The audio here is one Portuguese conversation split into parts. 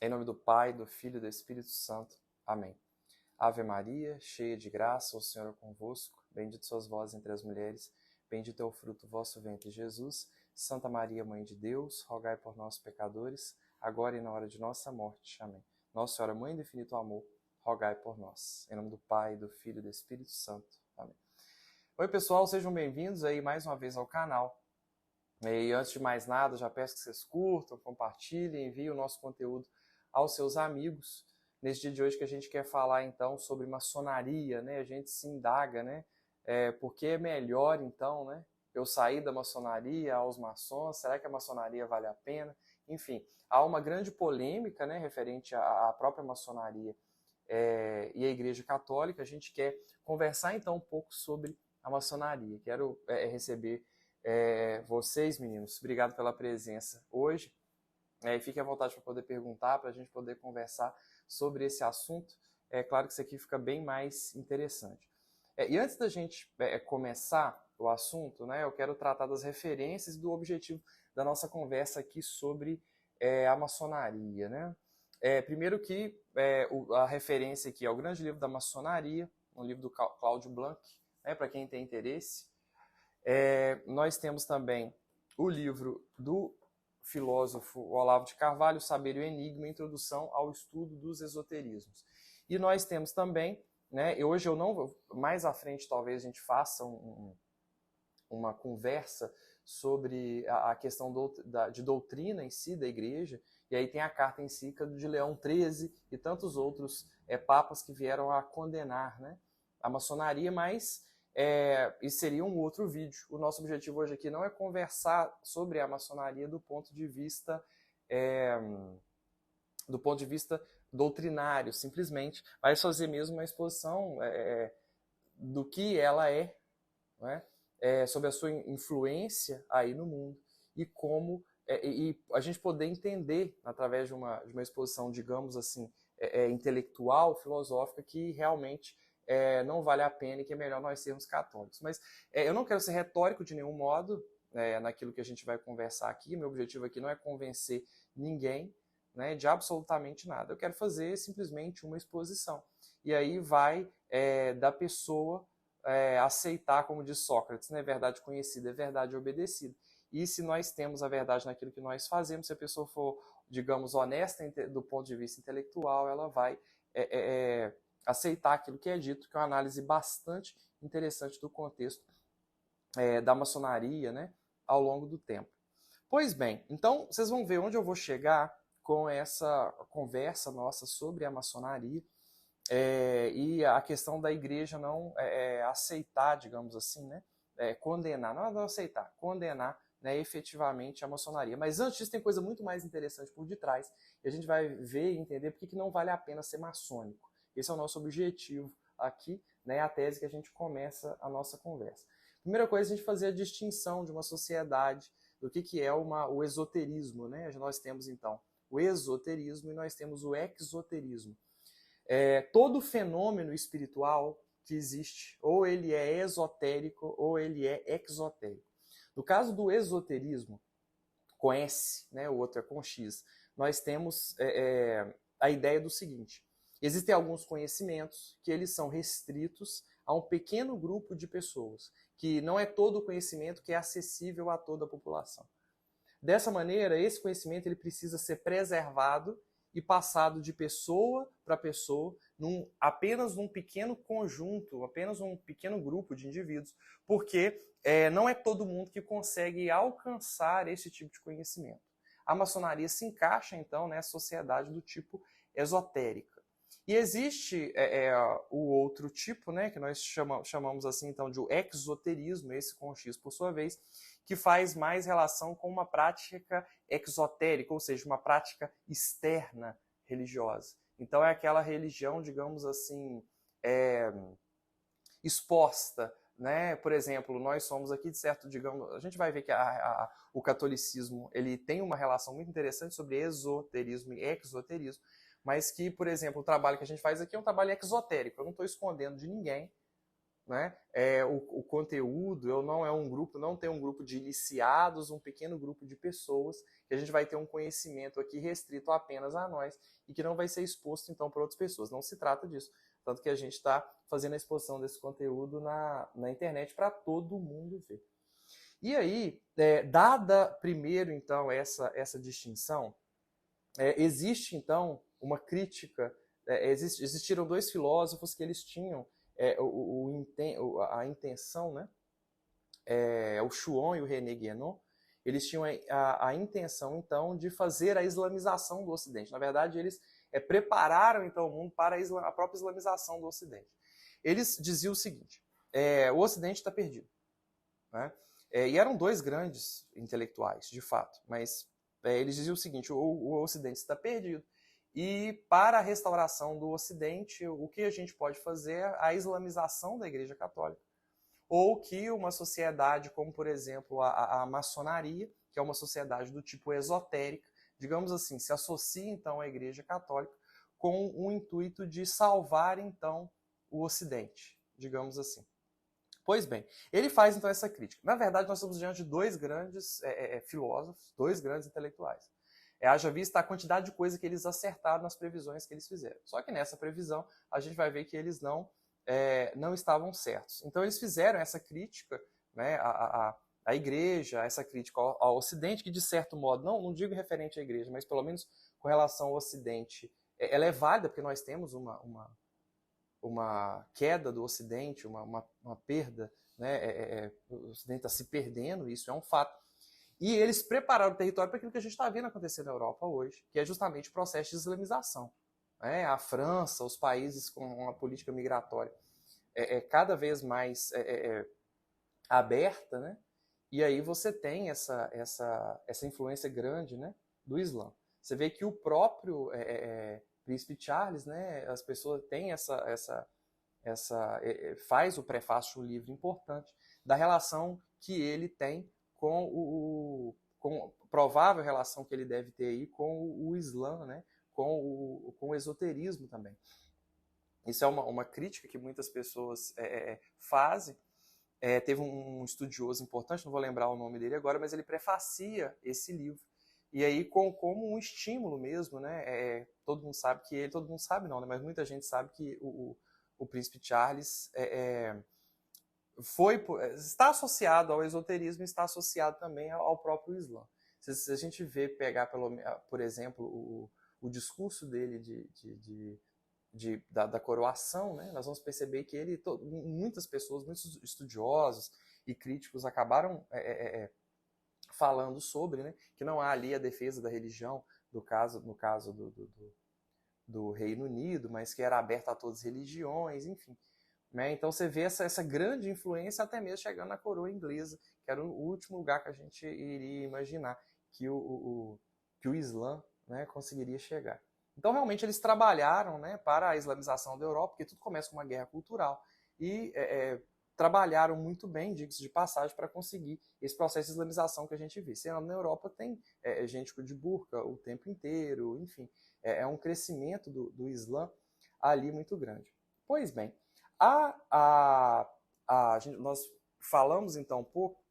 Em nome do Pai, do Filho e do Espírito Santo. Amém. Ave Maria, cheia de graça, o Senhor é convosco. Bendita sois vós entre as mulheres. Bendito é o fruto do vosso ventre, Jesus. Santa Maria, Mãe de Deus, rogai por nós, pecadores, agora e na hora de nossa morte. Amém. Nossa Senhora, Mãe do infinito amor, rogai por nós. Em nome do Pai, do Filho e do Espírito Santo. Amém. Oi, pessoal, sejam bem-vindos aí mais uma vez ao canal. E antes de mais nada, já peço que vocês curtam, compartilhem, enviem o nosso conteúdo aos seus amigos. Nesse dia de hoje que a gente quer falar então sobre maçonaria, né? A gente se indaga, né? Por que é melhor então, né? Eu sair da maçonaria aos maçons? Será que a maçonaria vale a pena? Enfim, há uma grande polêmica, né? Referente à própria maçonaria e à Igreja Católica. A gente quer conversar então um pouco sobre a maçonaria. Quero receber vocês, meninos. Obrigado pela presença hoje. E fiquem à vontade para poder perguntar, para a gente poder conversar sobre esse assunto. É claro que isso aqui fica bem mais interessante. E antes da gente começar o assunto, né, eu quero tratar das referências e do objetivo da nossa conversa aqui sobre a maçonaria. Né? Primeiro que a referência aqui é o Grande Livro da Maçonaria, um livro do Cláudio Blanc, né, para quem tem interesse. Nós temos também o livro do filósofo Olavo de Carvalho, Saber e o Enigma, Introdução ao Estudo dos Esoterismos. E nós temos também, né, e hoje eu não, mais à frente talvez a gente faça uma conversa sobre a questão de doutrina em si da igreja, e aí tem a carta encíclica de Leão XIII e tantos outros papas que vieram a condenar, né, a maçonaria, mas isso seria um outro vídeo. O nosso objetivo hoje aqui não é conversar sobre a maçonaria do ponto de vista doutrinário, simplesmente, mas fazer mesmo uma exposição do que ela né? Sobre a sua influência aí no mundo e como e a gente poder entender através de uma exposição, digamos assim, intelectual, filosófica, que realmente não vale a pena e que é melhor nós sermos católicos. Mas eu não quero ser retórico de nenhum modo naquilo que a gente vai conversar aqui. Meu objetivo aqui não é convencer ninguém, né, de absolutamente nada. Eu quero fazer simplesmente uma exposição. E aí vai da pessoa aceitar, como diz Sócrates, né, verdade conhecida é verdade obedecida. E se nós temos a verdade naquilo que nós fazemos, se a pessoa for, digamos, honesta do ponto de vista intelectual, ela vai aceitar aquilo que é dito, que é uma análise bastante interessante do contexto da maçonaria, né, ao longo do tempo. Pois bem, então vocês vão ver onde eu vou chegar com essa conversa nossa sobre a maçonaria e a questão da igreja não aceitar, digamos assim, né, condenar, não aceitar, condenar, né, efetivamente a maçonaria. Mas antes disso tem coisa muito mais interessante por detrás, e a gente vai ver e entender por que não vale a pena ser maçônico. Esse é o nosso objetivo aqui, né, a tese que a gente começa a nossa conversa. Primeira coisa, a gente fazer a distinção de uma sociedade, do que é o esoterismo. Né? Nós temos, então, o esoterismo e nós temos o exoterismo. Todo fenômeno espiritual que existe, ou ele é esotérico, ou ele é exotérico. No caso do esoterismo, com S, né, o outro é com X, nós temos a ideia do seguinte: existem alguns conhecimentos que eles são restritos a um pequeno grupo de pessoas, que não é todo o conhecimento que é acessível a toda a população. Dessa maneira, esse conhecimento ele precisa ser preservado e passado de pessoa para pessoa, apenas num pequeno conjunto, apenas um pequeno grupo de indivíduos, porque não é todo mundo que consegue alcançar esse tipo de conhecimento. A maçonaria se encaixa, então, nessa sociedade do tipo esotérica. E existe o outro tipo, né, que nós chamamos assim, então, de exoterismo, esse com X por sua vez, que faz mais relação com uma prática exotérica, ou seja, uma prática externa religiosa. Então é aquela religião, digamos assim, exposta, né? Por exemplo, nós somos aqui de certo, digamos, a gente vai ver que o catolicismo ele tem uma relação muito interessante sobre esoterismo e exoterismo, mas que, por exemplo, o trabalho que a gente faz aqui é um trabalho exotérico. Eu não estou escondendo de ninguém, né? O conteúdo, eu não é um grupo, não tem um grupo de iniciados, um pequeno grupo de pessoas, que a gente vai ter um conhecimento aqui restrito apenas a nós e que não vai ser exposto então para outras pessoas. Não se trata disso. Tanto que a gente está fazendo a exposição desse conteúdo na internet para todo mundo ver. E aí, dada primeiro então essa distinção, existe então uma crítica, existiram dois filósofos que eles tinham a intenção, né? O Chuon e o René Guénon, eles tinham a intenção então de fazer a islamização do Ocidente. Na verdade, eles prepararam então o mundo para a própria islamização do Ocidente. Eles diziam o seguinte: o Ocidente está perdido, né? E eram dois grandes intelectuais, de fato, mas eles diziam o seguinte: o Ocidente está perdido. E para a restauração do Ocidente, o que a gente pode fazer é a islamização da Igreja Católica. Ou que uma sociedade como, por exemplo, a maçonaria, que é uma sociedade do tipo esotérica, digamos assim, se associa então à Igreja Católica com o intuito de salvar então o Ocidente, digamos assim. Pois bem, ele faz então essa crítica. Na verdade, nós estamos diante de dois grandes filósofos, dois grandes intelectuais. Haja vista a quantidade de coisa que eles acertaram nas previsões que eles fizeram. Só que nessa previsão, a gente vai ver que eles não estavam certos. Então, eles fizeram essa crítica, né, à igreja, essa crítica ao Ocidente, que de certo modo, não digo referente à igreja, mas pelo menos com relação ao Ocidente, ela é válida, porque nós temos uma queda do Ocidente, uma perda, né? O Ocidente está se perdendo, isso é um fato. E eles prepararam o território para aquilo que a gente está vendo acontecer na Europa hoje, que é justamente o processo de islamização. A França, os países com uma política migratória cada vez mais aberta, né? E aí você tem essa influência grande, né, do Islã. Você vê que o próprio Príncipe Charles, né, as pessoas têm faz o prefácio do livro importante da relação que ele tem com a provável relação que ele deve ter aí com o Islã, né, com o esoterismo também. Isso é uma crítica que muitas pessoas fazem. Teve um estudioso importante, não vou lembrar o nome dele agora, mas ele prefacia esse livro. E aí, como um estímulo mesmo, né? Todo mundo sabe que todo mundo sabe não, né? Mas muita gente sabe que o Príncipe Charles está associado ao esoterismo e está associado também ao próprio Islã. Se a gente pegar, por exemplo, o discurso dele da coroação, né, nós vamos perceber que muitas pessoas, muitos estudiosos e críticos acabaram falando sobre, né, que não há ali a defesa da religião, no caso do Reino Unido, mas que era aberta a todas as religiões, enfim. Né? Então você vê essa grande influência até mesmo chegando na coroa inglesa, que era o último lugar que a gente iria imaginar que o Islã, né, conseguiria chegar. Então, realmente, eles trabalharam, né, para a islamização da Europa, porque tudo começa com uma guerra cultural, e trabalharam muito bem, diga-se de passagem, para conseguir esse processo de islamização que a gente vê. Sendo na Europa tem gente de burca o tempo inteiro, enfim, um crescimento do Islã ali muito grande. Pois bem, nós falamos então um pouco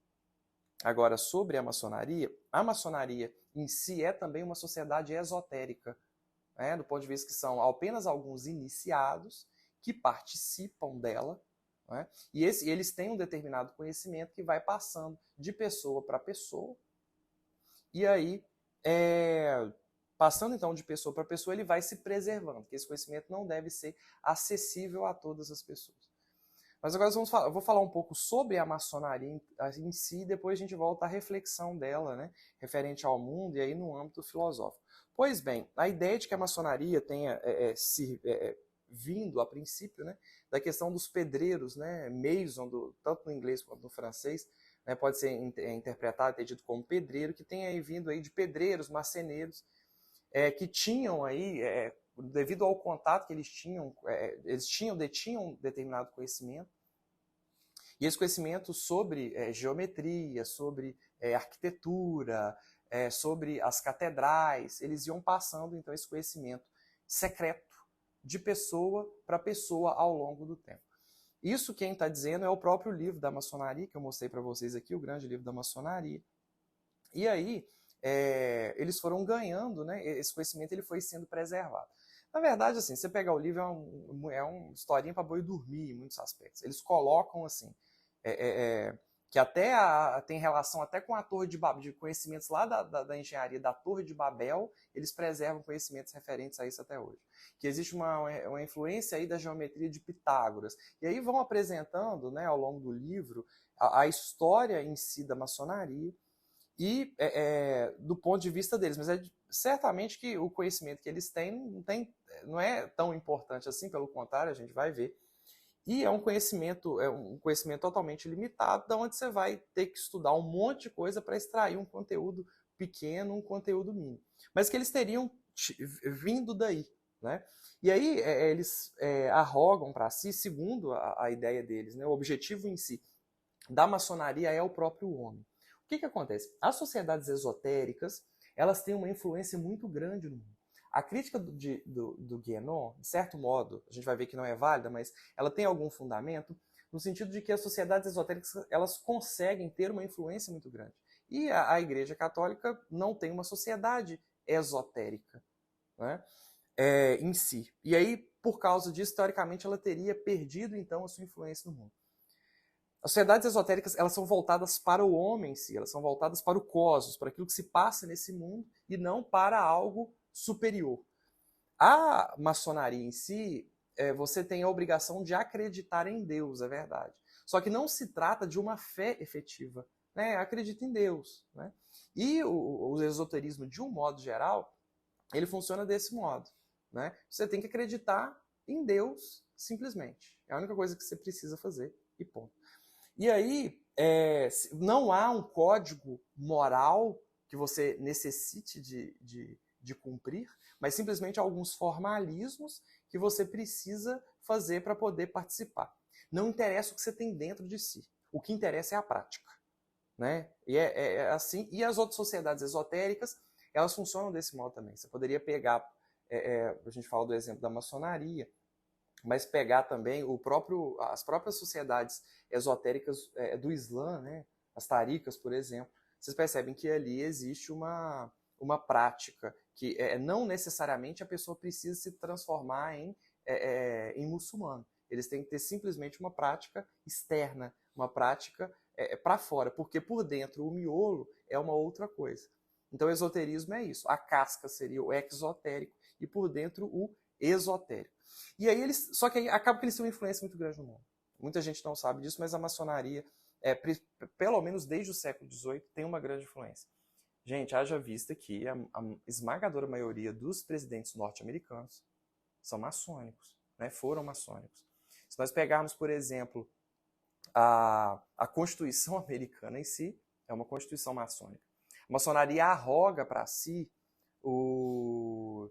agora sobre a maçonaria. A maçonaria em si é também uma sociedade esotérica, do ponto de vista que são apenas alguns iniciados que participam dela, né? E eles têm um determinado conhecimento que vai passando de pessoa para pessoa, e aí, passando então de pessoa para pessoa, ele vai se preservando, porque esse conhecimento não deve ser acessível a todas as pessoas. Mas agora eu vou falar um pouco sobre a maçonaria em si, e depois a gente volta à reflexão dela, né, referente ao mundo e aí no âmbito filosófico. Pois bem, a ideia de que a maçonaria tenha vindo, a princípio, né, da questão dos pedreiros, né, mason, tanto no inglês quanto no francês, né, pode ser interpretado, entendido como pedreiro, que tenha vindo aí de pedreiros, marceneiros, que tinham aí, devido ao contato que eles detinham determinado conhecimento, e esse conhecimento sobre geometria, sobre arquitetura, sobre as catedrais, eles iam passando então esse conhecimento secreto de pessoa para pessoa ao longo do tempo. Isso quem está dizendo é o próprio livro da maçonaria, que eu mostrei para vocês aqui, o grande livro da maçonaria. E aí, eles foram ganhando, né, esse conhecimento ele foi sendo preservado. Na verdade, assim, você pegar o livro é uma historinha para boi dormir em muitos aspectos. Eles colocam assim, que até tem relação até com a Torre de Babel, de conhecimentos lá da engenharia da Torre de Babel, eles preservam conhecimentos referentes a isso até hoje. Que existe uma influência aí da geometria de Pitágoras. E aí vão apresentando, né, ao longo do livro, a história em si da maçonaria, e do ponto de vista deles, mas certamente que o conhecimento que eles têm não é tão importante assim, pelo contrário, a gente vai ver. E é um conhecimento totalmente limitado, da onde você vai ter que estudar um monte de coisa para extrair um conteúdo pequeno, um conteúdo mínimo. Mas que eles teriam vindo daí, né? E aí eles arrogam para si, segundo a ideia deles, né? O objetivo em si da maçonaria é o próprio homem. O que acontece? As sociedades esotéricas, elas têm uma influência muito grande no mundo. A crítica do Guénon, de certo modo, a gente vai ver que não é válida, mas ela tem algum fundamento, no sentido de que as sociedades esotéricas elas conseguem ter uma influência muito grande. E a Igreja Católica não tem uma sociedade esotérica, né, em si. E aí, por causa disso, teoricamente, ela teria perdido, então, a sua influência no mundo. As sociedades esotéricas, elas são voltadas para o homem em si, elas são voltadas para o cosmos, para aquilo que se passa nesse mundo e não para algo superior. A maçonaria em si, você tem a obrigação de acreditar em Deus, é verdade. Só que não se trata de uma fé efetiva, né? Acredita em Deus, né? E o esoterismo, de um modo geral, ele funciona desse modo, né? Você tem que acreditar em Deus, simplesmente. É a única coisa que você precisa fazer e ponto. E aí, não há um código moral que você necessite de cumprir, mas simplesmente alguns formalismos que você precisa fazer para poder participar. Não interessa o que você tem dentro de si. O que interessa é a prática, né? E é assim. E as outras sociedades esotéricas, elas funcionam desse modo também. Você poderia pegar, a gente fala do exemplo da maçonaria, mas pegar também as próprias sociedades esotéricas do Islã, né? As taricas, por exemplo, vocês percebem que ali existe uma prática que não necessariamente a pessoa precisa se transformar em muçulmano. Eles têm que ter simplesmente uma prática externa, uma prática para fora, porque por dentro o miolo é uma outra coisa. Então o esoterismo é isso. A casca seria o exotérico e por dentro o esotérico. E aí só que aí acaba que eles têm uma influência muito grande no mundo. Muita gente não sabe disso, mas a maçonaria, pelo menos desde o século XVIII, tem uma grande influência. Gente, haja vista que a esmagadora maioria dos presidentes norte-americanos são maçônicos, né? Foram maçônicos. Se nós pegarmos, por exemplo, a Constituição americana em si, é uma Constituição maçônica. A maçonaria arroga para si o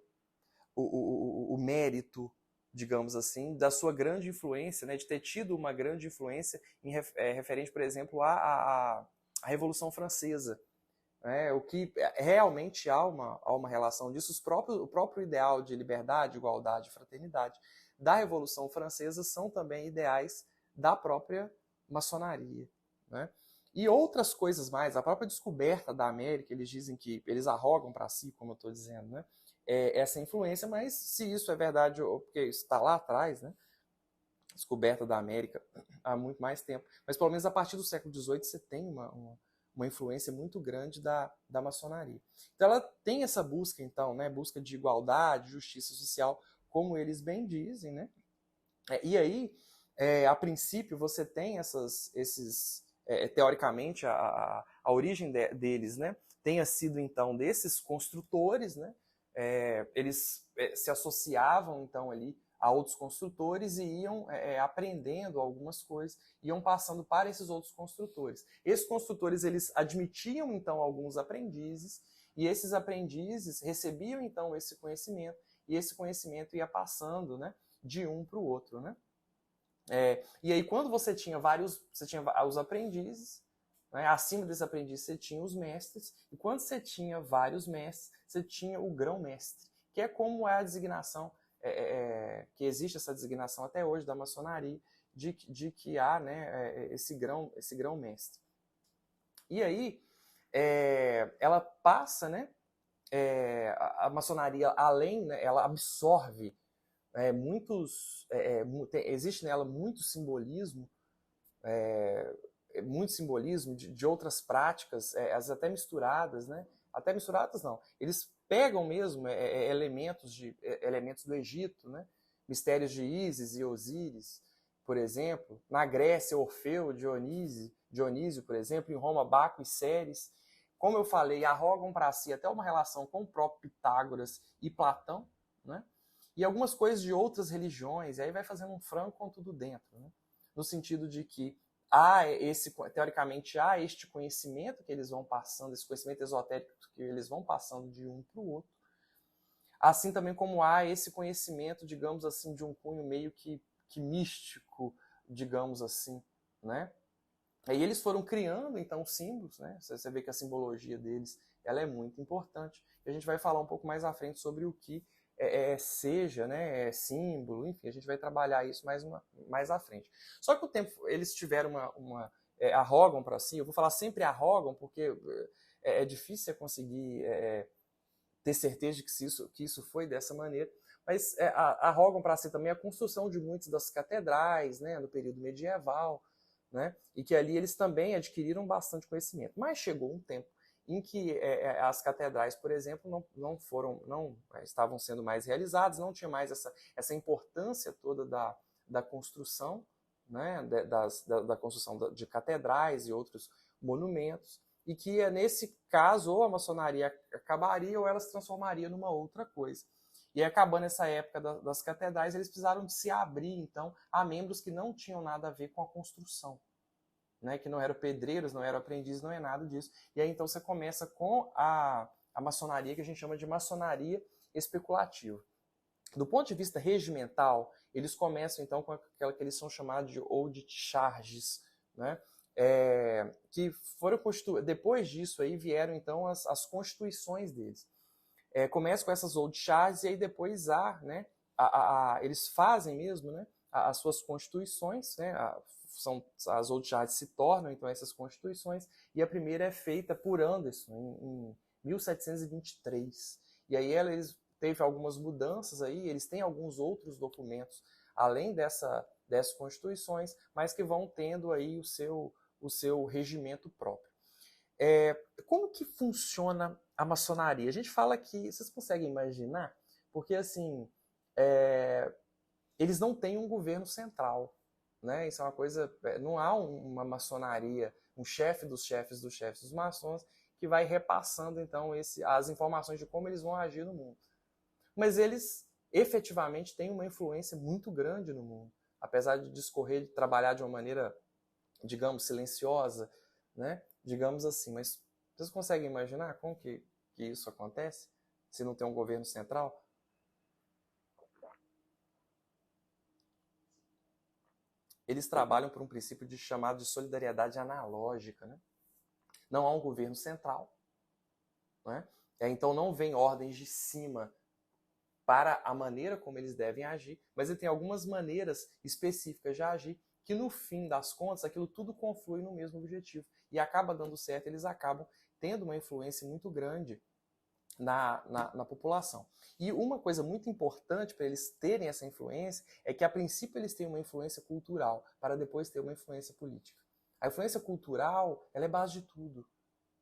mérito, digamos assim, da sua grande influência, né, de ter tido uma grande influência referente, por exemplo, à Revolução Francesa. O que realmente há uma relação disso. O próprio ideal de liberdade, igualdade, fraternidade da Revolução Francesa são também ideais da própria maçonaria, né? E outras coisas mais, a própria descoberta da América, eles dizem que eles arrogam para si, como eu estou dizendo, né? Essa influência, mas se isso é verdade, porque isso está lá atrás, né? Descoberta da América há muito mais tempo, mas pelo menos a partir do século XVIII você tem uma influência muito grande da maçonaria. Então ela tem essa busca, então, né? Busca de igualdade, justiça social, como eles bem dizem, né? E aí, a princípio, você tem esses teoricamente, a origem deles, né, tenha sido, então, desses construtores, né, eles se associavam, então, ali a outros construtores e iam aprendendo algumas coisas, iam passando para esses outros construtores. Esses construtores, eles admitiam, então, alguns aprendizes, e esses aprendizes recebiam, então, esse conhecimento, e esse conhecimento ia passando, né, de um para o outro, né? E aí, quando você tinha os aprendizes, né, acima desses aprendizes você tinha os mestres, e quando você tinha vários mestres, você tinha o grão-mestre, que é como é a designação, que existe essa designação até hoje da maçonaria, de que há, né, esse grão mestre. E aí ela passa, né, a maçonaria, além, né, ela absorve existe nela muito simbolismo de outras práticas, as até misturadas, né? Até misturadas não. Eles pegam mesmo elementos do Egito, né? Mistérios de Ísis e Osíris, por exemplo. Na Grécia, Orfeu, Dionísio, por exemplo. Em Roma, Baco e Ceres. Como eu falei, arrogam para si até uma relação com o próprio Pitágoras e Platão, né? E algumas coisas de outras religiões, e aí vai fazendo um frango com tudo dentro, né? No sentido de que teoricamente há este conhecimento que eles vão passando, esse conhecimento esotérico que eles vão passando de um para o outro, assim também como há esse conhecimento, digamos assim, de um cunho meio que místico, digamos assim, né? Aí eles foram criando, então, símbolos, né? Você vê que a simbologia deles ela é muito importante. E a gente vai falar um pouco mais à frente sobre o que seja, né, símbolo, enfim, a gente vai trabalhar isso mais à frente. Só que o tempo, eles tiveram arrogam para si, eu vou falar sempre arrogam, porque é difícil você conseguir ter certeza de que isso foi dessa maneira, mas arrogam para si também a construção de muitas das catedrais, né, no período medieval, né, e que ali eles também adquiriram bastante conhecimento. Mas chegou um tempo em que as catedrais, por exemplo, não estavam sendo mais realizadas, não tinha mais essa importância toda da construção, né, da construção de catedrais e outros monumentos, e que nesse caso ou a maçonaria acabaria ou ela se transformaria numa outra coisa. E acabando essa época das catedrais, eles precisaram de se abrir, então, a membros que não tinham nada a ver com a construção. Né, que não eram pedreiros, não eram aprendizes, não é nada disso. E aí então você começa com a maçonaria, que a gente chama de maçonaria especulativa. Do ponto de vista regimental, eles começam então com aquela que eles são chamados de old charges, né, que foram depois disso aí vieram então as constituições deles. Começa com essas old charges e aí depois né, eles fazem mesmo, né, as suas constituições, né, as old charges se tornam então essas constituições, e a primeira é feita por Anderson em 1723. E aí eles teve algumas mudanças aí, eles têm alguns outros documentos além dessas constituições, mas que vão tendo aí o seu regimento próprio. Como que funciona a maçonaria? A gente fala que, vocês conseguem imaginar? Porque assim, eles não têm um governo central, né? Isso é uma coisa, não há uma maçonaria, um chefe dos chefes dos maçons que vai repassando então as informações de como eles vão agir no mundo. Mas eles efetivamente têm uma influência muito grande no mundo, apesar de discorrer, de trabalhar de uma maneira, digamos, silenciosa, né? Digamos assim. Mas vocês conseguem imaginar como que isso acontece se não tem um governo central? Eles trabalham por um princípio chamado de solidariedade analógica, né? Não há um governo central, né? Então não vem ordens de cima para a maneira como eles devem agir, mas ele tem algumas maneiras específicas de agir que no fim das contas aquilo tudo conflui no mesmo objetivo e acaba dando certo, eles acabam tendo uma influência muito grande na população. E uma coisa muito importante para eles terem essa influência é que, a princípio, eles têm uma influência cultural, para depois ter uma influência política. A influência cultural, ela é base de tudo.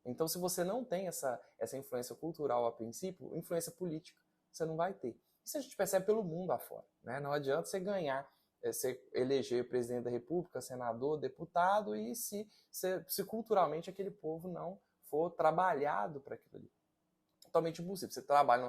Então, se você não tem essa influência cultural a princípio, influência política você não vai ter. Isso a gente percebe pelo mundo afora, né? Não adianta você ganhar, você eleger presidente da república, senador, deputado, e se culturalmente aquele povo não for trabalhado para aquilo ali. Totalmente impossível.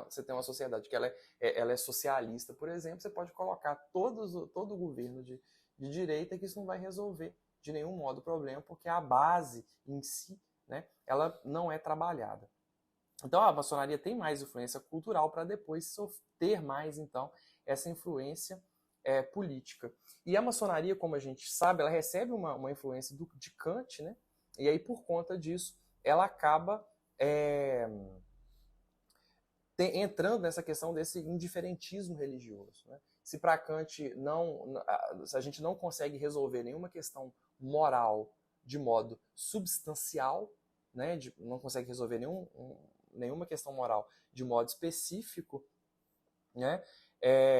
Você tem uma sociedade que ela é socialista, por exemplo, você pode colocar todo o governo de direita, que isso não vai resolver de nenhum modo o problema, porque a base em si, né, ela não é trabalhada. Então a maçonaria tem mais influência cultural para depois ter mais, então, essa influência política. E a maçonaria, como a gente sabe, ela recebe uma influência de Kant, né? E aí, por conta disso, ela acaba entrando nessa questão desse indiferentismo religioso, né? se para Kant se a gente não consegue resolver nenhuma questão moral de modo substancial, né, não consegue resolver nenhuma questão moral de modo específico, né,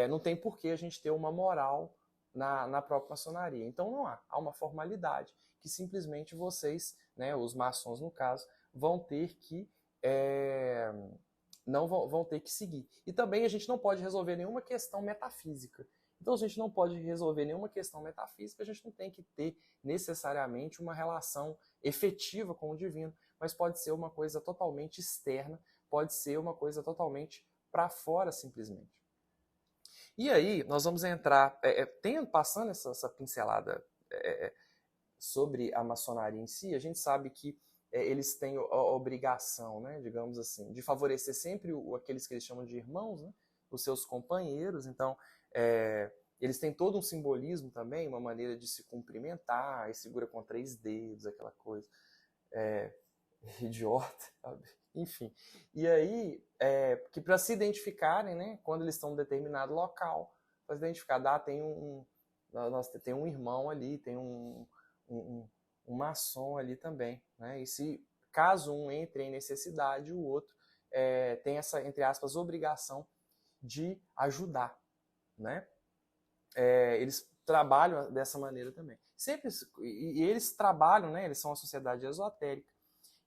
não tem por que a gente ter uma moral na própria maçonaria. Então não há uma formalidade que simplesmente vocês, né, os maçons no caso, vão ter que não vão ter que seguir. E também a gente não pode resolver nenhuma questão metafísica. Então, se a gente não pode resolver nenhuma questão metafísica, a gente não tem que ter necessariamente uma relação efetiva com o divino, mas pode ser uma coisa totalmente externa, pode ser uma coisa totalmente para fora, simplesmente. E aí, nós vamos entrar, passando essa pincelada sobre a maçonaria em si, a gente sabe que eles têm a obrigação, né, digamos assim, de favorecer sempre aqueles que eles chamam de irmãos, né, os seus companheiros. Então, eles têm todo um simbolismo também, uma maneira de se cumprimentar, e segura com 3 dedos, aquela coisa idiota, sabe? Enfim. E aí, que para se identificarem, né, quando eles estão em um determinado local, para se identificar, tem um irmão ali, tem um maçom ali também, né? E se caso um entre em necessidade, o outro tem essa, entre aspas, obrigação de ajudar, né? Eles trabalham dessa maneira também. Sempre, e eles trabalham, né? Eles são uma sociedade esotérica.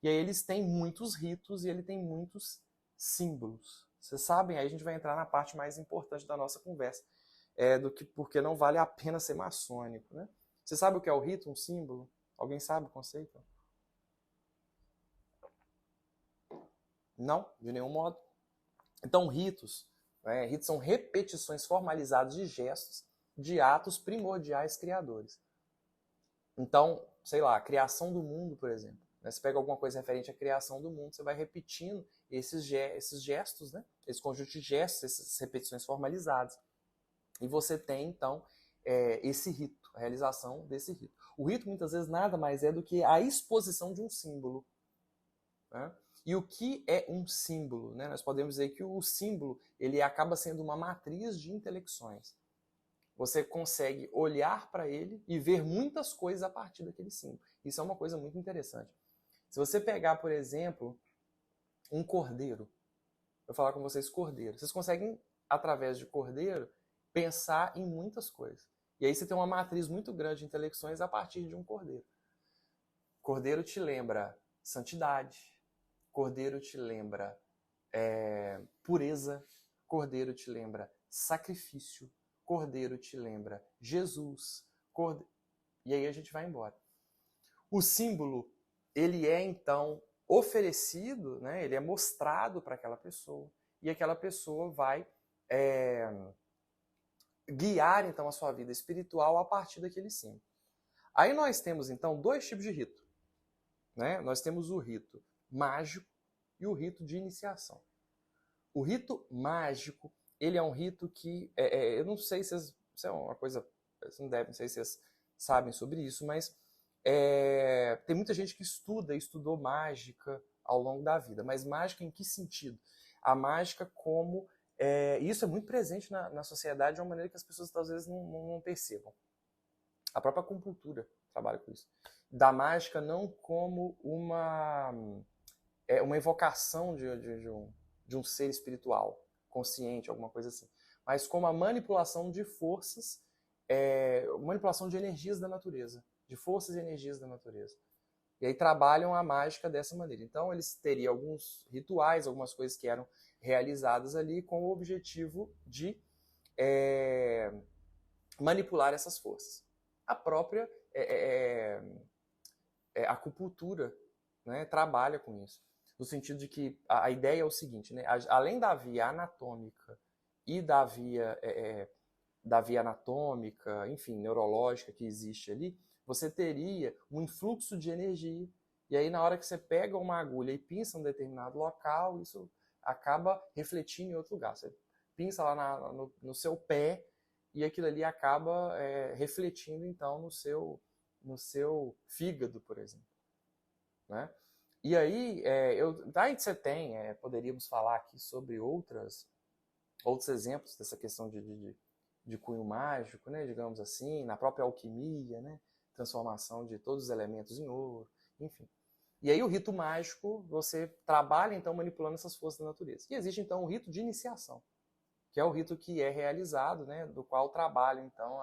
E aí eles têm muitos ritos e ele tem muitos símbolos. Vocês sabem, aí a gente vai entrar na parte mais importante da nossa conversa, porque não vale a pena ser maçônico, né? Você sabe o que é o rito, um símbolo? Alguém sabe o conceito? Não, de nenhum modo. Então, ritos são repetições formalizadas de gestos, de atos primordiais criadores. Então, sei lá, a criação do mundo, por exemplo. Você pega alguma coisa referente à criação do mundo, você vai repetindo esses gestos, né? Esse conjunto de gestos, essas repetições formalizadas. E você tem, então, esse rito, a realização desse rito. O rito, muitas vezes, nada mais é do que a exposição de um símbolo. Né? E o que é um símbolo? Né? Nós podemos dizer que o símbolo ele acaba sendo uma matriz de intelecções. Você consegue olhar para ele e ver muitas coisas a partir daquele símbolo. Isso é uma coisa muito interessante. Se você pegar, por exemplo, um cordeiro, eu vou falar com vocês cordeiro. Vocês conseguem, através de cordeiro, pensar em muitas coisas. E aí você tem uma matriz muito grande de intelecções a partir de um cordeiro. Cordeiro te lembra santidade, cordeiro te lembra pureza, cordeiro te lembra sacrifício, cordeiro te lembra Jesus, e aí a gente vai embora. O símbolo, ele é então oferecido, né? Ele é mostrado para aquela pessoa, e aquela pessoa vai guiar então a sua vida espiritual a partir daquele símbolo. Aí nós temos então 2 tipos de rito. Né? Nós temos o rito mágico e o rito de iniciação. O rito mágico, ele é um rito que, eu não sei se isso é uma coisa, não sei se vocês sabem sobre isso, mas tem muita gente que estudou mágica ao longo da vida. Mas mágica em que sentido? A mágica como... isso é muito presente na sociedade de uma maneira que as pessoas às vezes não percebam. A própria acupuntura trabalha com isso. Da mágica não como uma evocação de um ser espiritual, consciente, alguma coisa assim, mas como a manipulação de forças, manipulação de energias da natureza, de forças e energias da natureza. E aí trabalham a mágica dessa maneira. Então eles teriam alguns rituais, algumas coisas que eram realizadas ali com o objetivo de manipular essas forças. A própria acupuntura, né, trabalha com isso. No sentido de que a ideia é o seguinte, né, além da via anatômica e da via anatômica, enfim, neurológica que existe ali, você teria um influxo de energia. E aí, na hora que você pega uma agulha e pinça em um determinado local, isso acaba refletindo em outro lugar. Você pinça lá no seu pé e aquilo ali acaba refletindo, então, no seu fígado, por exemplo. Né? E aí, daí você tem, poderíamos falar aqui sobre outros exemplos dessa questão de cunho mágico, né, digamos assim, na própria alquimia, né, transformação de todos os elementos em ouro, enfim. E aí o rito mágico, você trabalha então manipulando essas forças da natureza. E existe então o rito de iniciação, que é o rito que é realizado, né, do qual trabalha então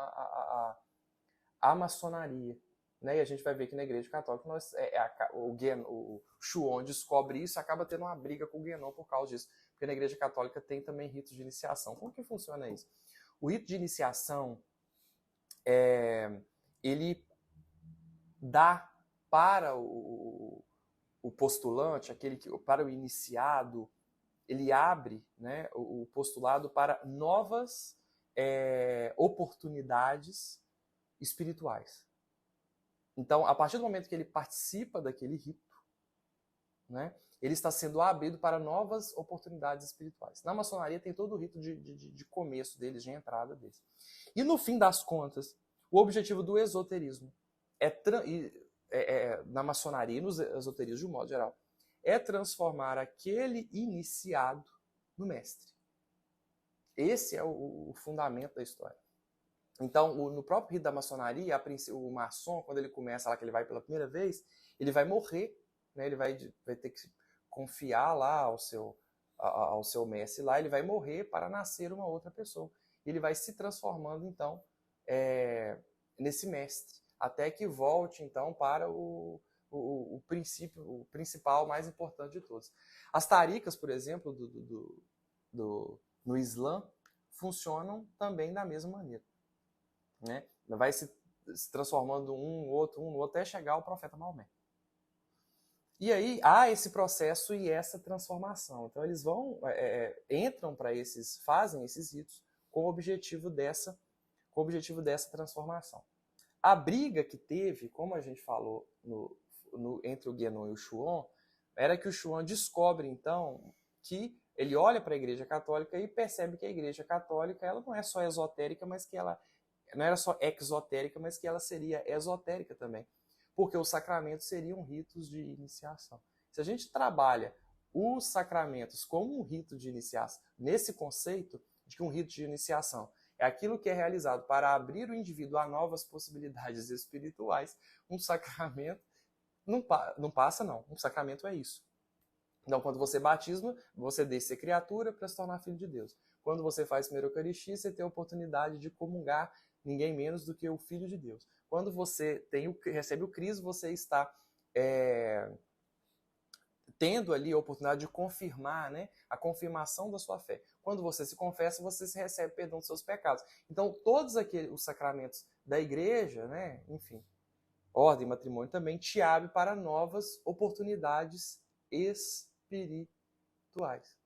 a maçonaria. Né? E a gente vai ver que na Igreja Católica o Chuon descobre isso e acaba tendo uma briga com o Guénon por causa disso. Porque na Igreja Católica tem também ritos de iniciação. Como que funciona isso? O rito de iniciação, ele dá para o postulante, para o iniciado, ele abre, né, o postulado para novas oportunidades espirituais. Então, a partir do momento que ele participa daquele rito, né, ele está sendo abrido para novas oportunidades espirituais. Na maçonaria tem todo o rito de começo deles, de entrada deles. E no fim das contas, o objetivo do esoterismo na maçonaria e nos esoterismos de um modo geral, é transformar aquele iniciado no mestre. Esse é o fundamento da história. Então, no próprio rito da maçonaria, o maçom, quando ele começa lá, que ele vai pela primeira vez, ele vai morrer, né? Ele vai ter que confiar lá ao seu mestre lá, ele vai morrer para nascer uma outra pessoa. Ele vai se transformando, então, nesse mestre, até que volte, então, para o princípio, o principal, mais importante de todos. As tarikas, por exemplo, no Islã, funcionam também da mesma maneira. Né? Vai se transformando um no outro, até chegar ao profeta Maomé. E aí há esse processo e essa transformação. Então eles entram para fazem esses ritos com o objetivo dessa transformação. A briga que teve, como a gente falou entre o Guénon e o Chuon, era que o Chuon descobre então que ele olha para a Igreja Católica e percebe que a Igreja Católica ela não é só esotérica, mas que ela não era só exotérica, mas que ela seria esotérica também, porque os sacramentos seriam ritos de iniciação. Se a gente trabalha os sacramentos como um rito de iniciação, nesse conceito de que um rito de iniciação é aquilo que é realizado para abrir o indivíduo a novas possibilidades espirituais, um sacramento não passa, não. Um sacramento é isso. Então, quando você batiza, você deixa de ser criatura para se tornar filho de Deus. Quando você faz a primeira Eucaristia, você tem a oportunidade de comungar ninguém menos do que o Filho de Deus. Quando você recebe o Cristo, você está tendo ali a oportunidade de confirmar, né, a confirmação da sua fé. Quando você se confessa, você recebe perdão dos seus pecados. Então, todos os sacramentos da igreja, né, enfim, ordem e matrimônio também, te abre para novas oportunidades espirituais.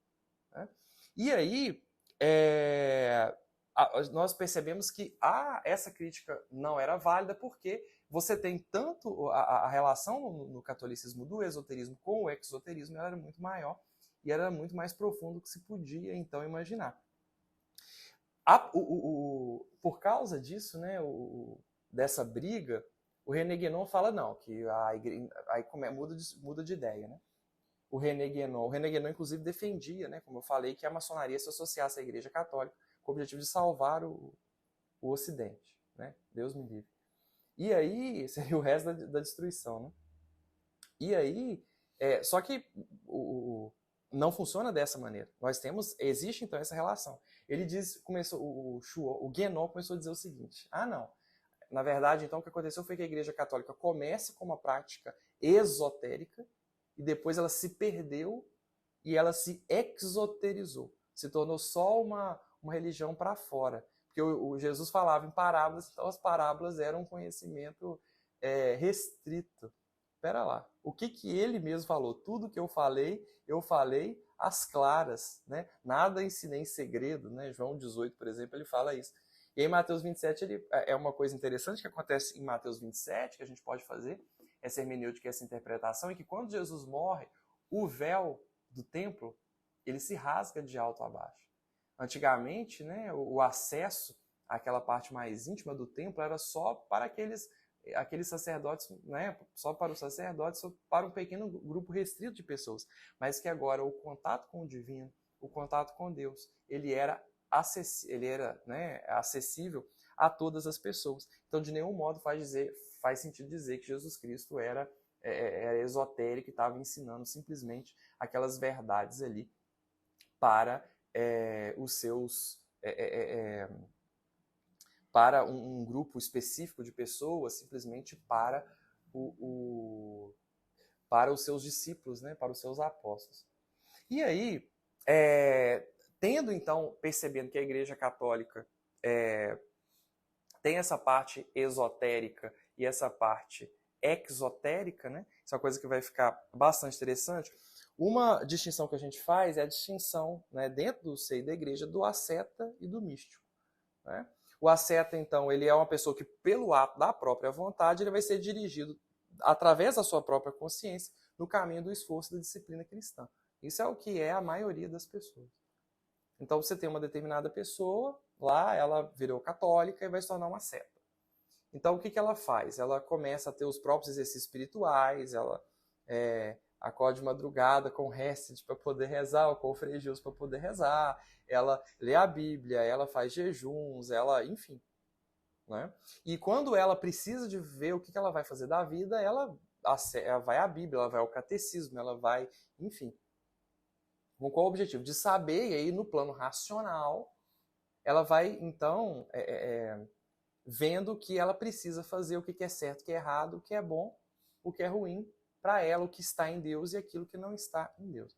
Né? E aí, nós percebemos que essa crítica não era válida porque você tem tanto a relação no catolicismo do esoterismo com o exoterismo, ela era muito maior e era muito mais profundo do que se podia então imaginar. Por causa disso, né, dessa briga, o René Guénon fala não, que a igreja aí muda de ideia, né? O René Guénon inclusive defendia, né, como eu falei, que a maçonaria se associasse à Igreja Católica com o objetivo de salvar o Ocidente, né? Deus me livre. E aí seria o resto da destruição, né? E aí, só que não funciona dessa maneira. Existe então essa relação. Ele o Guénon começou a dizer o seguinte: não. Na verdade, então, o que aconteceu foi que a Igreja Católica começa com uma prática esotérica e depois ela se perdeu e ela se exoterizou. Se tornou só uma religião para fora. Porque o Jesus falava em parábolas, então as parábolas eram um conhecimento restrito. Espera lá. O que ele mesmo falou? Tudo que eu falei às claras. Né? Nada ensinei em segredo. Né? João 18, por exemplo, ele fala isso. E aí, Mateus 27, é uma coisa interessante que acontece em Mateus 27, que a gente pode fazer, essa hermenêutica, essa interpretação, é que quando Jesus morre, o véu do templo, ele se rasga de alto a baixo. Antigamente, né, o acesso àquela parte mais íntima do templo era só para aqueles sacerdotes, né, só para os sacerdotes, só para um pequeno grupo restrito de pessoas. Mas que agora o contato com o divino, o contato com Deus, ele era ele era, né, acessível a todas as pessoas. Então, de nenhum modo faz sentido dizer que Jesus Cristo era esotérico e estava ensinando simplesmente aquelas verdades ali para os seus... para um grupo específico de pessoas, simplesmente para para os seus discípulos, né, para os seus apóstolos. E aí, percebendo que a Igreja Católica tem essa parte esotérica e essa parte exotérica, né? Isso é uma coisa que vai ficar bastante interessante. Uma distinção que a gente faz é a distinção, né, dentro do seio da igreja, do asceta e do místico, né? O asceta, então, ele é uma pessoa que, pelo ato da própria vontade, ele vai ser dirigido, através da sua própria consciência, no caminho do esforço da disciplina cristã. Isso é o que é a maioria das pessoas. Então, você tem uma determinada pessoa, lá ela virou católica e vai se tornar uma asceta. Então, o que ela faz? Ela começa a ter os próprios exercícios espirituais, ela acorde de madrugada com o Hesed para poder rezar, ou com o Frei Gilson para poder rezar, ela lê a Bíblia, ela faz jejuns, enfim. Né? E quando ela precisa de ver o que ela vai fazer da vida, ela vai à Bíblia, ela vai ao catecismo, ela vai, enfim. Com qual o objetivo? De saber, e aí no plano racional, ela vai, então, vendo que ela precisa fazer o que é certo, o que é errado, o que é bom, o que é ruim, para ela, o que está em Deus e aquilo que não está em Deus.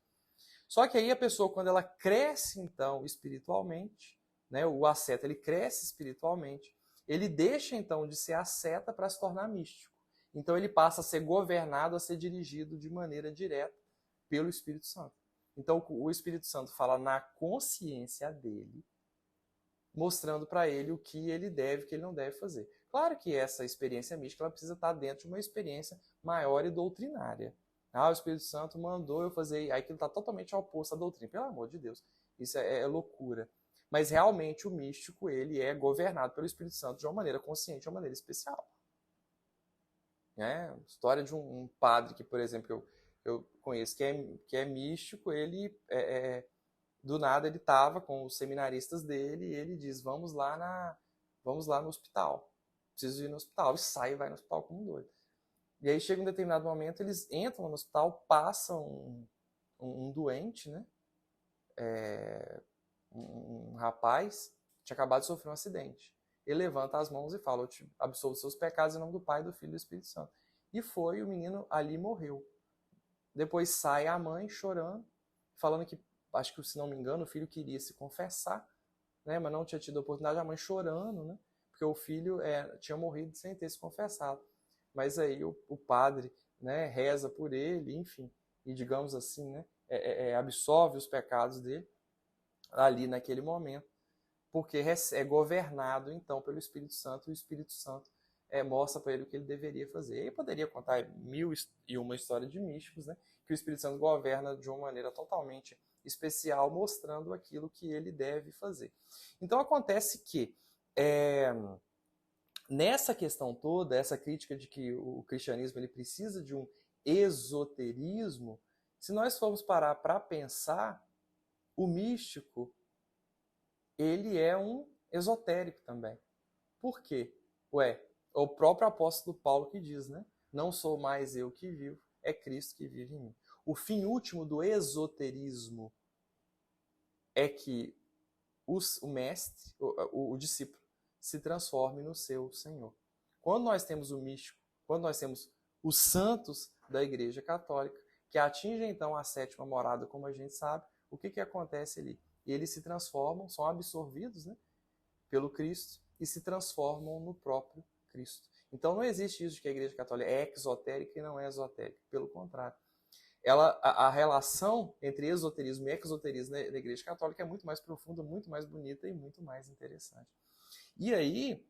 Só que aí a pessoa, quando ela cresce, então, espiritualmente, né, o asceta, ele cresce espiritualmente, ele deixa, então, de ser asceta para se tornar místico. Então, ele passa a ser governado, a ser dirigido de maneira direta pelo Espírito Santo. Então, o Espírito Santo fala na consciência dele, mostrando para ele o que ele deve e o que ele não deve fazer. Claro que essa experiência mística ela precisa estar dentro de uma experiência maior e doutrinária. O Espírito Santo mandou eu fazer... Aí aquilo está totalmente oposto à doutrina. Pelo amor de Deus, isso é loucura. Mas realmente o místico ele é governado pelo Espírito Santo de uma maneira consciente, de uma maneira especial. História de um padre que, por exemplo, eu conheço, que é místico, ele do nada ele estava com os seminaristas dele e ele diz, vamos lá no hospital. Preciso ir no hospital. E sai e vai no hospital como um doido. E aí chega um determinado momento, eles entram no hospital, passam um doente, né? Um rapaz tinha acabado de sofrer um acidente. Ele levanta as mãos e fala, eu te absolvo seus pecados em nome do Pai, do Filho e do Espírito Santo. E foi, o menino ali morreu. Depois sai a mãe chorando, falando que, acho que se não me engano, o filho queria se confessar, né, mas não tinha tido a oportunidade, a mãe chorando, né, porque o filho tinha morrido sem ter se confessado. Mas aí o padre, né, reza por ele, enfim, e digamos assim, né, absolve os pecados dele ali naquele momento, porque é governado então pelo Espírito Santo, e o Espírito Santo mostra para ele o que ele deveria fazer. E poderia contar 1001 história de místicos, né, que o Espírito Santo governa de uma maneira totalmente especial, mostrando aquilo que ele deve fazer. Então acontece que nessa questão toda, essa crítica de que o cristianismo ele precisa de um esoterismo, se nós formos parar para pensar, o místico ele é um esotérico também. Por quê? É o próprio apóstolo Paulo que diz, né? Não sou mais eu que vivo, é Cristo que vive em mim. O fim último do esoterismo é que o mestre, o discípulo, se transforme no seu Senhor. Quando nós temos o místico, quando nós temos os santos da Igreja Católica, que atingem então a sétima morada, como a gente sabe, o que acontece ali? Eles se transformam, são absorvidos, né, pelo Cristo e se transformam no próprio Cristo. Então não existe isso de que a Igreja Católica é exotérica e não é esotérica. Pelo contrário. A relação entre esoterismo e exoterismo na Igreja Católica é muito mais profunda, muito mais bonita e muito mais interessante. E aí,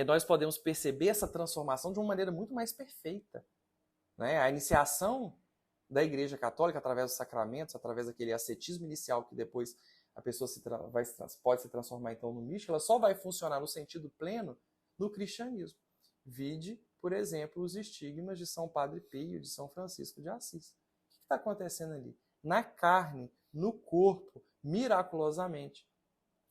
nós podemos perceber essa transformação de uma maneira muito mais perfeita. Né? A iniciação da Igreja Católica, através dos sacramentos, através daquele ascetismo inicial que depois a pessoa pode se transformar então no místico, ela só vai funcionar no sentido pleno no cristianismo. Vide, por exemplo, os estigmas de São Padre Pio, de São Francisco de Assis. O que está acontecendo ali? Na carne, no corpo, miraculosamente,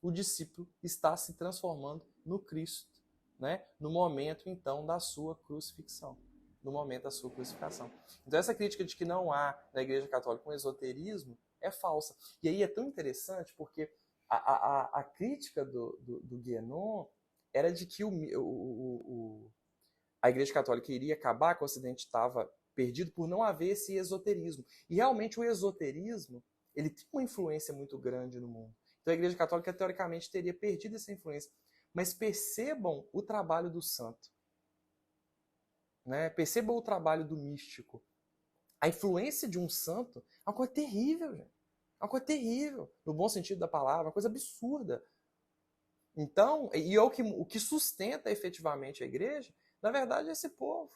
o discípulo está se transformando no Cristo, né? No momento, então, da sua crucifixão. No momento da sua crucificação. Então, essa crítica de que não há na Igreja Católica um esoterismo é falsa. E aí é tão interessante porque a crítica do Guénon era de que a Igreja Católica iria acabar, que o Ocidente estava perdido por não haver esse esoterismo. E realmente o esoterismo ele tem uma influência muito grande no mundo. Então a Igreja Católica, teoricamente, teria perdido essa influência. Mas percebam o trabalho do santo. Né? Percebam o trabalho do místico. A influência de um santo é uma coisa terrível, gente. É uma coisa terrível, no bom sentido da palavra, uma coisa absurda. Então, e o que sustenta efetivamente a igreja, na verdade, é esse povo.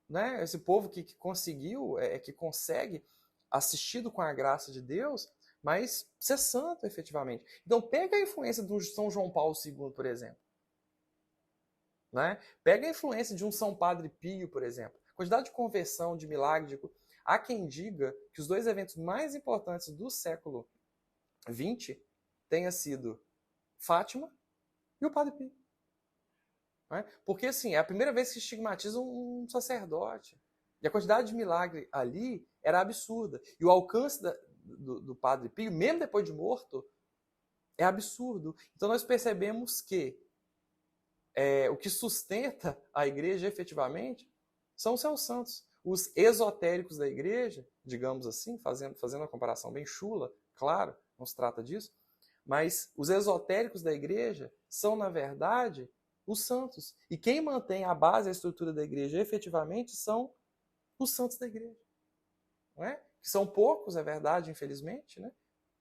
Né? Esse povo que conseguiu, que consegue, assistido com a graça de Deus, mas ser santo efetivamente. Então, pega a influência de um São João Paulo II, por exemplo. Né? Pega a influência de um São Padre Pio, por exemplo. Quantidade de conversão, de milagre. Há quem diga que os dois eventos mais importantes do século XX tenha sido Fátima e o Padre Pio. Né? Porque, assim, é a primeira vez que estigmatizam um sacerdote. E a quantidade de milagre ali era absurda. E o alcance do Padre Pio, mesmo depois de morto, é absurdo. Então nós percebemos que o que sustenta a igreja efetivamente são os seus santos. Os esotéricos da igreja, digamos assim, fazendo uma comparação bem chula, claro, não se trata disso, mas os esotéricos da igreja são, na verdade, os santos. E quem mantém a base, a estrutura da igreja efetivamente são os santos da igreja. Não é? Que são poucos, é verdade, infelizmente, né?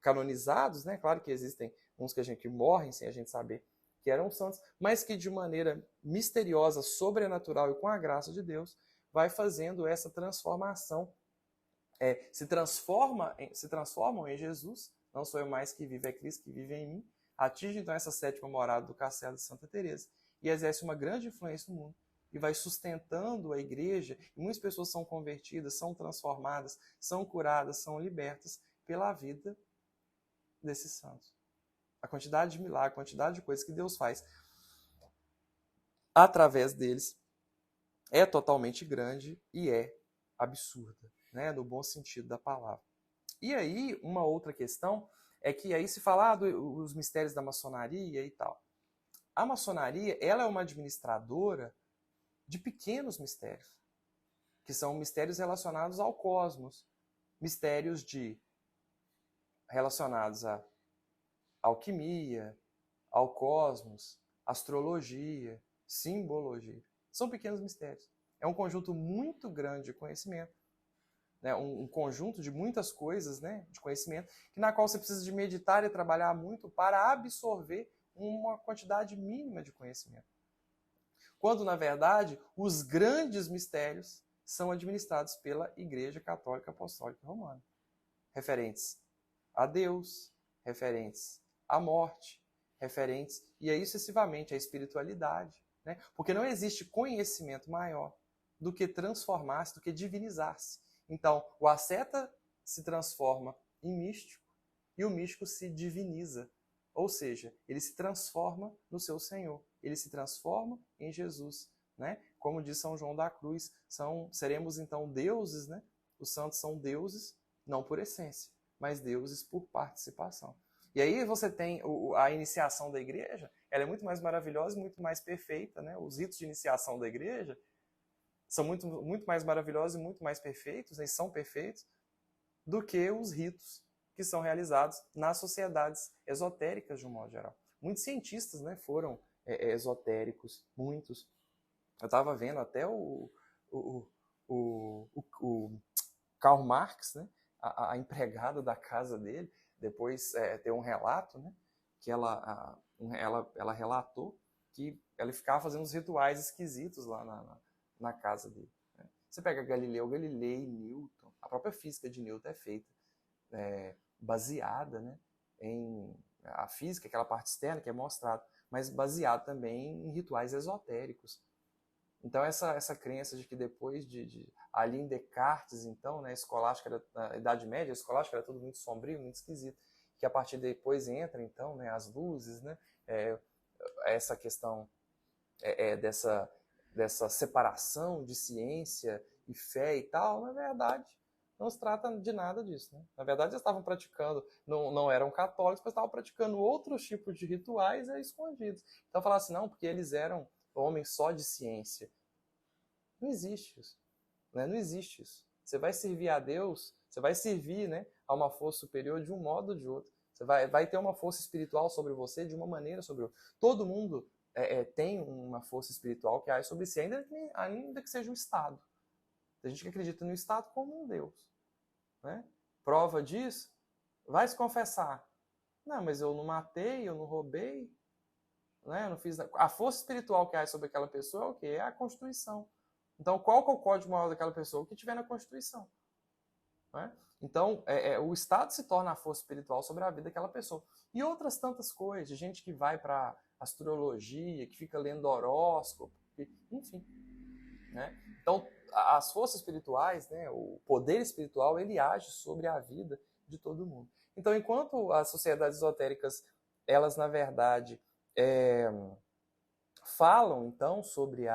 Canonizados, né? Claro que existem uns que morrem sem a gente saber que eram santos, mas que de maneira misteriosa, sobrenatural e com a graça de Deus, vai fazendo essa transformação. Se transformam em Jesus, não sou eu mais que vive, é Cristo que vive em mim, atinge então essa sétima morada do castelo de Santa Teresa e exerce uma grande influência no mundo e vai sustentando a igreja, e muitas pessoas são convertidas, são transformadas, são curadas, são libertas pela vida desses santos. A quantidade de milagres, a quantidade de coisas que Deus faz através deles é totalmente grande e é absurda, né? No bom sentido da palavra. E aí, uma outra questão é que aí se fala dos mistérios da maçonaria e tal. A maçonaria, ela é uma administradora de pequenos mistérios, que são mistérios relacionados ao cosmos, mistérios relacionados à alquimia, ao cosmos, astrologia, simbologia. São pequenos mistérios. É um conjunto muito grande de conhecimento, né? Um conjunto de muitas coisas, né? De conhecimento, na qual você precisa de meditar e trabalhar muito para absorver uma quantidade mínima de conhecimento. Quando, na verdade, os grandes mistérios são administrados pela Igreja Católica Apostólica Romana, referentes a Deus, referentes à morte, referentes, e aí sucessivamente à espiritualidade. Né? Porque não existe conhecimento maior do que transformar-se, do que divinizar-se. Então, o asceta se transforma em místico e o místico se diviniza. Ou seja, ele se transforma no seu Senhor. Ele se transforma em Jesus. Né? Como diz São João da Cruz, seremos então deuses, né? Os santos são deuses, não por essência, mas deuses por participação. E aí você tem a iniciação da igreja, ela é muito mais maravilhosa e muito mais perfeita. Né? Os ritos de iniciação da igreja são muito, muito mais maravilhosos e muito mais perfeitos, e são perfeitos, do que os ritos que são realizados nas sociedades esotéricas, de um modo geral. Muitos cientistas, né, foram esotéricos, muitos. Eu estava vendo até o Karl Marx, né, a empregada da casa dele, depois tem um relato, né, que ela relatou que ela ficava fazendo uns rituais esquisitos lá na casa dele. Né. Você pega Galileu Galilei, Newton, a própria física de Newton é feita baseada, né, em a física, aquela parte externa que é mostrada, mas baseada também em rituais esotéricos. Então essa crença de que depois ali em Descartes, então, né, a escolástica na Idade Média, a escolástica era tudo muito sombrio, muito esquisito. que a partir depois entra, então, né, as luzes, né, essa questão dessa separação de ciência e fé e tal, na verdade, não se trata de nada disso. Né? Na verdade, eles estavam praticando, não eram católicos, mas estavam praticando outros tipos de rituais escondidos. Então, falar assim, não, porque eles eram homens só de ciência. Não existe isso. Né? Não existe isso. Você vai servir a Deus, você vai servir, né, a uma força superior de um modo ou de outro. Você vai ter uma força espiritual sobre você de uma maneira sobre outra. Todo mundo tem uma força espiritual que age sobre si, ainda que seja o Estado. Tem gente que acredita no Estado como um Deus. Né? Prova disso, vai se confessar. Não, mas eu não matei, eu não roubei, né? Eu não fiz nada. A força espiritual que age sobre aquela pessoa é o quê? É a Constituição. Então, qual que é o código moral daquela pessoa? O que tiver na Constituição. Né? Então, o Estado se torna a força espiritual sobre a vida daquela pessoa. E outras tantas coisas, de gente que vai para astrologia, que fica lendo horóscopo, enfim. Né? Então, as forças espirituais, né, o poder espiritual, ele age sobre a vida de todo mundo. Então, enquanto as sociedades esotéricas, elas, na verdade, falam, então, sobre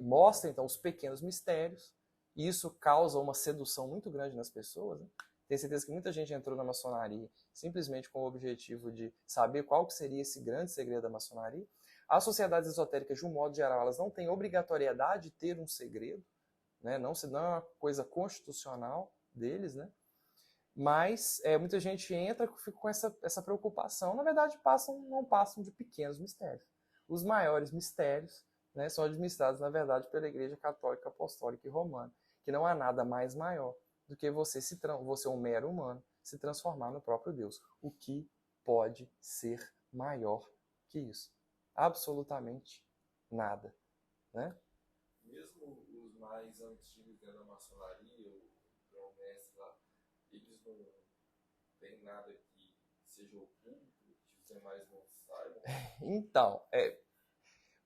mostram, então, os pequenos mistérios, e isso causa uma sedução muito grande nas pessoas. Né? Tenho certeza que muita gente entrou na maçonaria simplesmente com o objetivo de saber qual que seria esse grande segredo da maçonaria. As sociedades esotéricas, de um modo geral, elas não têm obrigatoriedade de ter um segredo, né? Não é uma coisa constitucional deles, né? Mas muita gente entra e fica com essa preocupação. Na verdade, não passam de pequenos mistérios. Os maiores mistérios, né, são administrados, na verdade, pela Igreja Católica Apostólica e Romana, que não há nada mais maior do que você, um mero humano, se transformar no próprio Deus. O que pode ser maior que isso? Absolutamente nada. Né? Mesmo os mais antigos da maçonaria, o grão-mestre lá, eles não têm nada que seja oculto, que os demais não saibam? Então,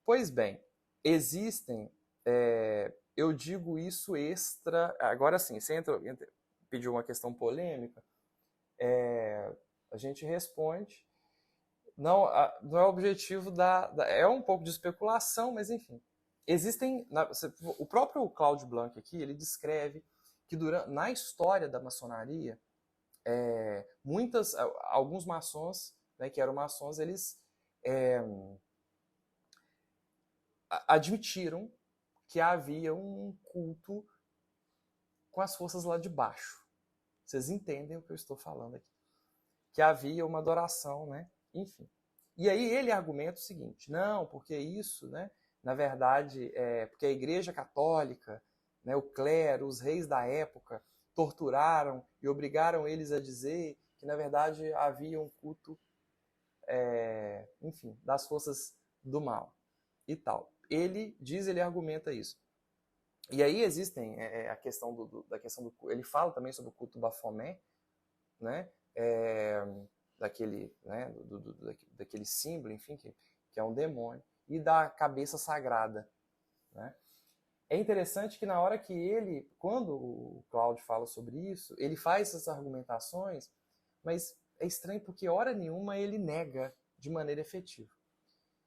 pois bem, existem, eu digo isso extra, agora sim, você pediu uma questão polêmica, a gente responde, não é o objetivo é um pouco de especulação, mas enfim, existem, o próprio Cláudio Blanc aqui, ele descreve que na história da maçonaria, alguns maçons, né, que eram maçons, eles admitiram que havia um culto com as forças lá de baixo. Vocês entendem o que eu estou falando aqui. Que havia uma adoração, né? Enfim. E aí ele argumenta o seguinte, não, porque isso, né, na verdade, porque a Igreja Católica, né, o clero, os reis da época, torturaram e obrigaram eles a dizer que, na verdade, havia um culto, enfim, das forças do mal e tal. Ele argumenta isso. E aí existem a questão da questão do ele fala também sobre o culto Bafomé, né? Daquele, né? Daquele símbolo, enfim, que é um demônio, e da cabeça sagrada, né? É interessante que na hora que quando o Cláudio fala sobre isso, ele faz essas argumentações, mas é estranho porque hora nenhuma ele nega de maneira efetiva.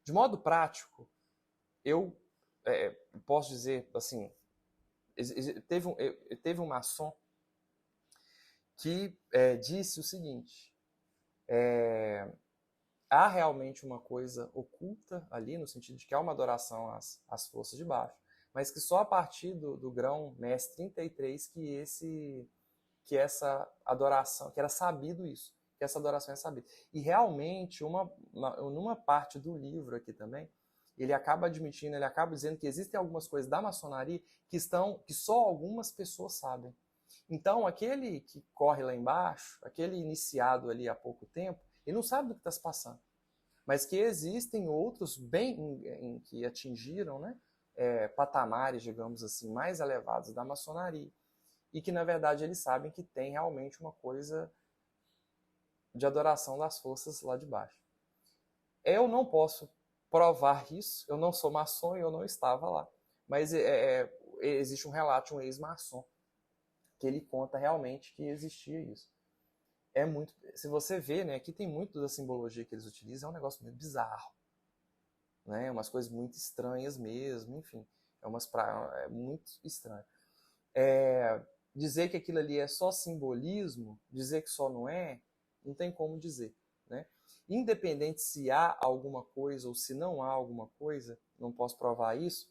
De modo prático, eu posso dizer assim, teve um maçom que disse o seguinte, há realmente uma coisa oculta ali, no sentido de que há uma adoração às forças de baixo, mas que só a partir do grão mestre 33 que essa adoração, que era sabido isso, que essa adoração é sabida. E realmente, numa parte do livro aqui também, ele acaba admitindo, ele acaba dizendo que existem algumas coisas da maçonaria que só algumas pessoas sabem. Então, aquele que corre lá embaixo, aquele iniciado ali há pouco tempo, ele não sabe do que está se passando. Mas que existem outros que atingiram, né, patamares, digamos assim, mais elevados da maçonaria. E que, na verdade, eles sabem que tem realmente uma coisa de adoração das forças lá de baixo. Eu não posso provar isso, eu não sou maçom e eu não estava lá. Mas existe um relato de um ex-maçom que ele conta realmente que existia isso. é muito... Se você vê, né, aqui tem muito da simbologia que eles utilizam, é um negócio muito bizarro, né? Umas coisas muito estranhas mesmo, enfim. É muito estranho. Dizer que aquilo ali é só simbolismo, dizer que só não tem como dizer, né? Independente se há alguma coisa ou se não há alguma coisa, não posso provar isso,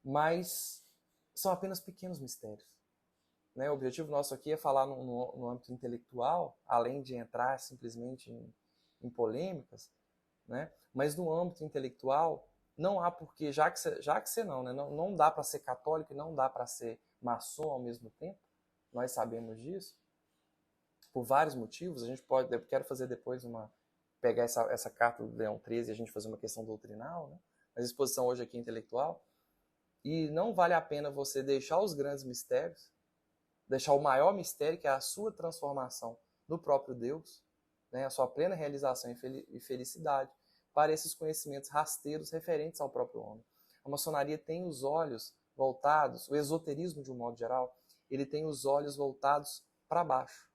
mas são apenas pequenos mistérios, né? O objetivo nosso aqui é falar no âmbito intelectual, além de entrar simplesmente em polêmicas, né? Mas no âmbito intelectual, não há porquê, já que você não, né? Não dá para ser católico e não dá para ser maçom ao mesmo tempo, nós sabemos disso, por vários motivos. A gente pode, eu quero fazer depois pegar essa carta do Leão XIII e a gente fazer uma questão doutrinal, né? Mas a exposição hoje aqui é intelectual. E não vale a pena você deixar os grandes mistérios, deixar o maior mistério, que é a sua transformação no próprio Deus, né? A sua plena realização e felicidade, para esses conhecimentos rasteiros referentes ao próprio homem. A maçonaria tem os olhos voltados, o esoterismo de um modo geral, ele tem os olhos voltados para baixo,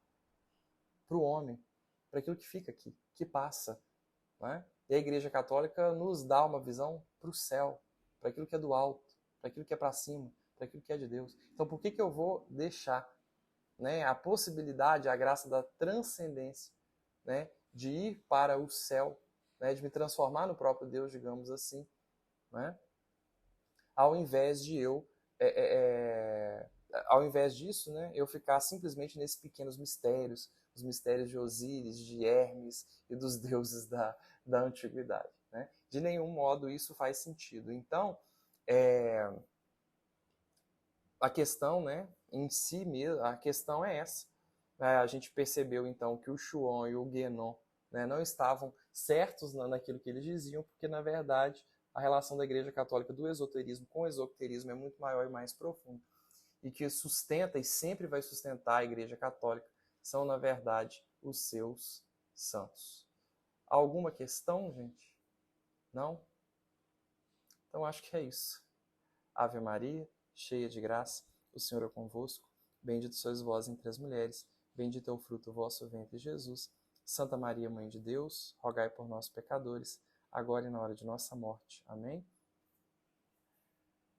para o homem, para aquilo que fica aqui, que passa, né? E a Igreja Católica nos dá uma visão para o céu, para aquilo que é do alto, para aquilo que é para cima, para aquilo que é de Deus. Então por que eu vou deixar, né, a possibilidade, a graça da transcendência, né, de ir para o céu, né, de me transformar no próprio Deus, digamos assim, né, ao invés de ao invés disso, né, eu ficar simplesmente nesses pequenos mistérios, os mistérios de Osíris, de Hermes e dos deuses da antiguidade, né? De nenhum modo isso faz sentido. Então, a questão, né, em si mesmo, a questão é essa. A gente percebeu então que o Chuon e o Guénon, né, não estavam certos naquilo que eles diziam, porque na verdade a relação da Igreja Católica do esoterismo com o esoterismo é muito maior e mais profunda. E que sustenta e sempre vai sustentar a Igreja Católica são, na verdade, os seus santos. Alguma questão, gente? Não? Então acho que é isso. Ave Maria, cheia de graça, o Senhor é convosco. Bendito sois vós entre as mulheres, bendito é o fruto do vosso ventre, Jesus. Santa Maria, Mãe de Deus, rogai por nós, pecadores, agora e na hora de nossa morte. Amém?